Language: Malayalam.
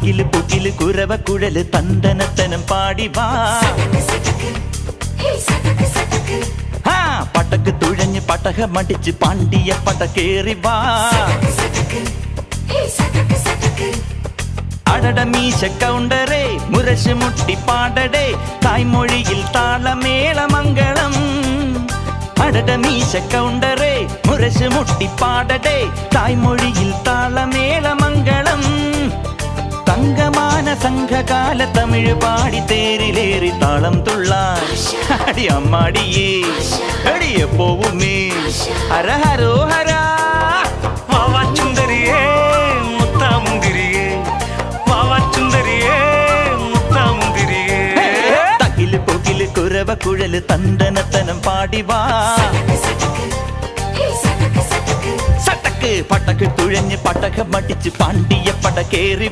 തകില് പുകില് കുരവ കുഴല് തന്തനത്തനം പാടി വാ. പടക്ക് തുഴഞ്ഞ് പടകമടിച്ച് പാണ്ടിയ പടകേറി വാ. അടട മീശ കൗണ്ടറേ മുരശ് മുട്ടി പാടടേ തായ്മൊഴിയിൽ താളമേളമംഗളം. അടട മീശ കൗണ്ടറേ മുരശ് മുട്ടി പാടടേ തായ്മൊഴിയിൽ താളമേളമംഗളം. തങ്കമാന സംഘകാല തമിഴ് പാടി തേരിലേറി താളം തുള്ളാൻ അടി അമ്മാടിയേ അടിയെ പോവുമേ ഹര ഹരോ ഹരാ. വാവാച്ചുന്തരിയേ മുത്താമുന്തിരിയേ വാവാച്ചുന്തരിയേ മുത്താമുന്തിരിയേ. തകില് പുകില് കുരവ കുഴല് തന്തനത്തനം പാടി വാ. സട്ടക്ക് പടക്ക് തുഴഞ്ഞ് പടകമടിച്ച് പാണ്ടിയ പടകേറി